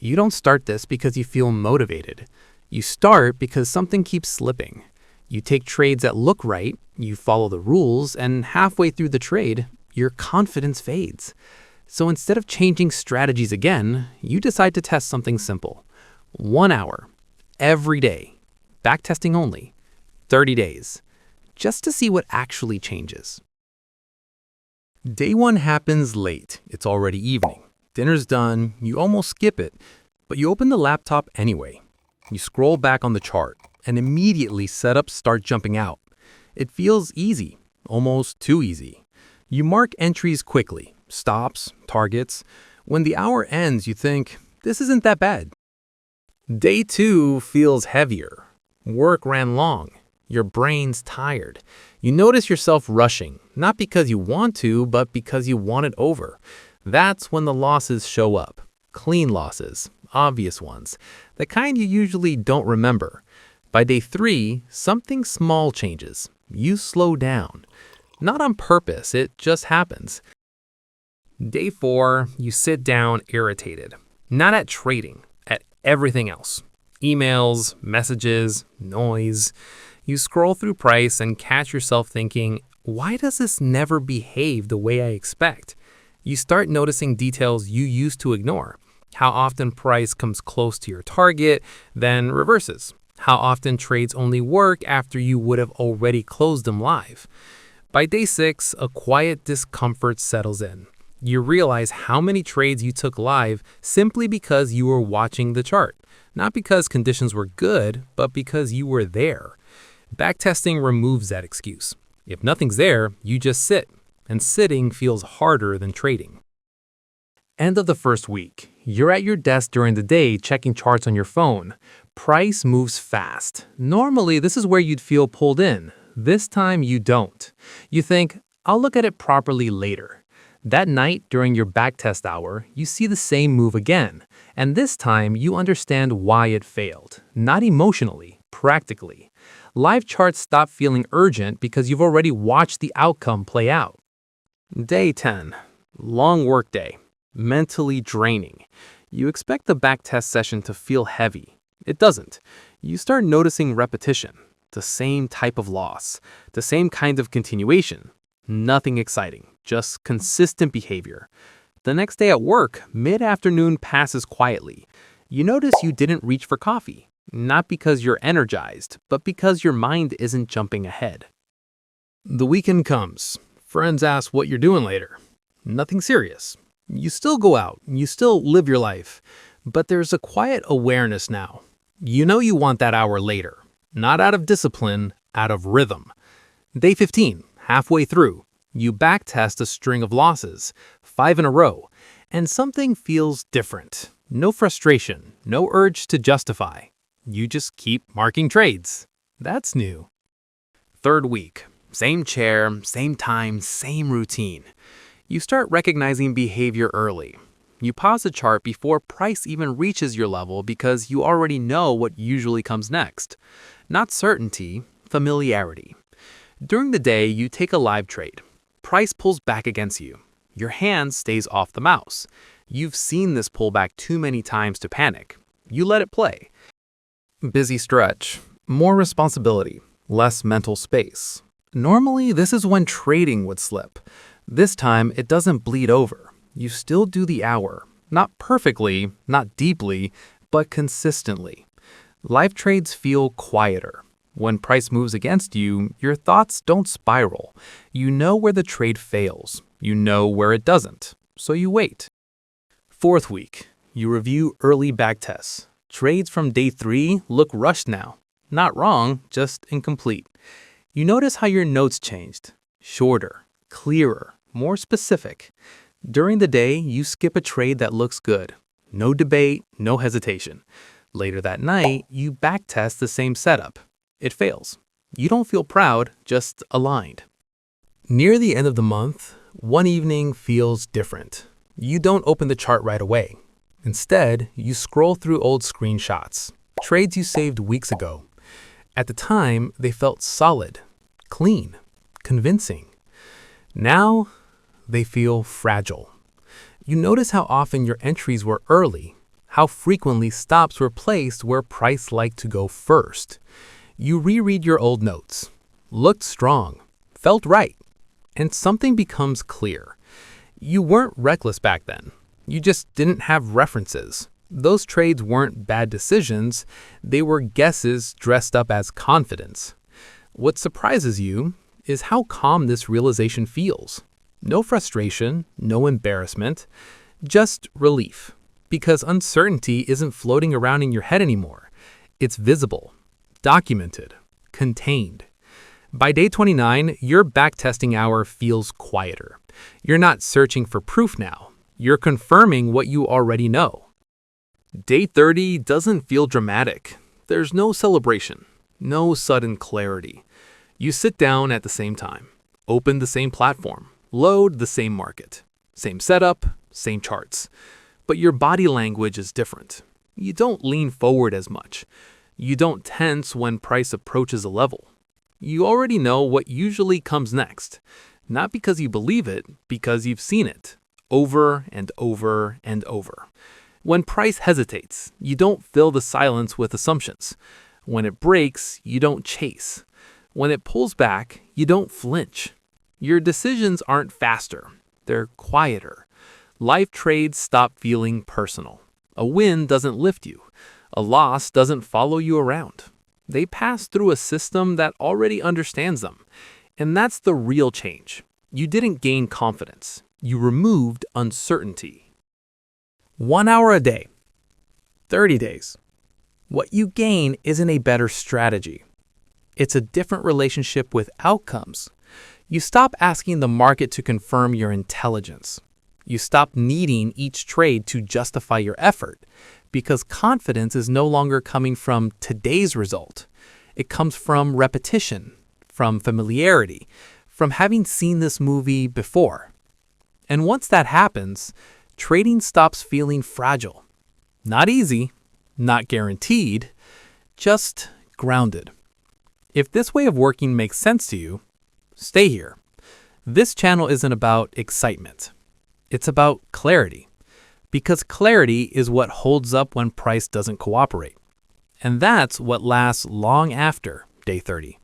You don't start this because you feel motivated. You start because something keeps slipping. You take trades that look right, you follow the rules, and halfway through the trade, your confidence fades. So instead of changing strategies again, you decide to test something simple. 1 hour, every day, backtesting only, 30 days, just to see what actually changes. Day 1 happens late. It's already evening. Dinner's done, you almost skip it, but you open the laptop anyway. You scroll back on the chart, and immediately setups start jumping out. It feels easy, almost too easy. You mark entries quickly, stops, targets. When the hour ends, you think, this isn't that bad. Day 2 feels heavier. Work ran long. Your brain's tired. You notice yourself rushing, not because you want to, but because you want it over. That's when the losses show up. Clean losses, obvious ones, the kind you usually don't remember. By day 3, something small changes. You slow down. Not on purpose, it just happens. Day 4, you sit down irritated. Not at trading, at everything else. Emails, messages, noise. You scroll through price and catch yourself thinking, why does this never behave the way I expect? You start noticing details you used to ignore. How often price comes close to your target, then reverses. How often trades only work after you would have already closed them live. By day 6, a quiet discomfort settles in. You realize how many trades you took live simply because you were watching the chart. Not because conditions were good, but because you were there. Backtesting removes that excuse. If nothing's there, you just sit, and sitting feels harder than trading. End of the first week. You're at your desk during the day checking charts on your phone. Price moves fast. Normally, this is where you'd feel pulled in. This time, you don't. You think, I'll look at it properly later. That night, during your backtest hour, you see the same move again. And this time, you understand why it failed. Not emotionally, practically. Live charts stop feeling urgent because you've already watched the outcome play out. Day 10. Long work day. Mentally draining. You expect the backtest session to feel heavy. It doesn't. You start noticing repetition. The same type of loss. The same kind of continuation. Nothing exciting. Just consistent behavior. The next day at work, mid-afternoon passes quietly. You notice you didn't reach for coffee. Not because you're energized, but because your mind isn't jumping ahead. The weekend comes. Friends ask what you're doing later. Nothing serious. You still go out, you still live your life, but there's a quiet awareness now. You know you want that hour later, not out of discipline, out of rhythm. Day 15, halfway through, you backtest a string of losses, 5 in a row, and something feels different. No frustration, no urge to justify. You just keep marking trades. That's new. Third week, same chair, same time, same routine. You start recognizing behavior early. You pause the chart before price even reaches your level because you already know what usually comes next. Not certainty, familiarity. During the day, you take a live trade. Price pulls back against you. Your hand stays off the mouse. You've seen this pullback too many times to panic. You let it play. Busy stretch. More responsibility. Less mental space. Normally, this is when trading would slip. This time, it doesn't bleed over. You still do the hour. Not perfectly, not deeply, but consistently. Live trades feel quieter. When price moves against you, your thoughts don't spiral. You know where the trade fails. You know where it doesn't. So you wait. Fourth week, you review early backtests. Trades from day 3 look rushed now. Not wrong, just incomplete. You notice how your notes changed. Shorter, clearer, more specific. During the day, you skip a trade that looks good. No debate, no hesitation. Later that night, you backtest the same setup. It fails. You don't feel proud, just aligned. Near the end of the month, one evening feels different. You don't open the chart right away. Instead, you scroll through old screenshots, trades you saved weeks ago. At the time, they felt solid, clean, convincing. Now, they feel fragile. You notice how often your entries were early, how frequently stops were placed where price liked to go first. You reread your old notes. Looked strong. Felt right. And something becomes clear. You weren't reckless back then. You just didn't have references. Those trades weren't bad decisions. They were guesses dressed up as confidence. What surprises you is how calm this realization feels. No frustration, no embarrassment, just relief. Because uncertainty isn't floating around in your head anymore. It's visible, documented, contained. By day 29, your backtesting hour feels quieter. You're not searching for proof now. You're confirming what you already know. Day 30 doesn't feel dramatic. There's no celebration, no sudden clarity. You sit down at the same time, open the same platform, load the same market, same setup, same charts. But your body language is different. You don't lean forward as much. You don't tense when price approaches a level. You already know what usually comes next, not because you believe it, because you've seen it, over and over and over. When price hesitates, you don't fill the silence with assumptions. When it breaks, you don't chase. When it pulls back, you don't flinch. Your decisions aren't faster, they're quieter. Life trades stop feeling personal. A win doesn't lift you. A loss doesn't follow you around. They pass through a system that already understands them. And that's the real change. You didn't gain confidence. You removed uncertainty. 1 hour a day. 30 days. What you gain isn't a better strategy. It's a different relationship with outcomes. You stop asking the market to confirm your intelligence. You stop needing each trade to justify your effort, because confidence is no longer coming from today's result. It comes from repetition, from familiarity, from having seen this movie before. And once that happens, trading stops feeling fragile. Not easy, not guaranteed, just grounded. If this way of working makes sense to you, stay here. This channel isn't about excitement. It's about clarity. Because clarity is what holds up when price doesn't cooperate. And that's what lasts long after day 30.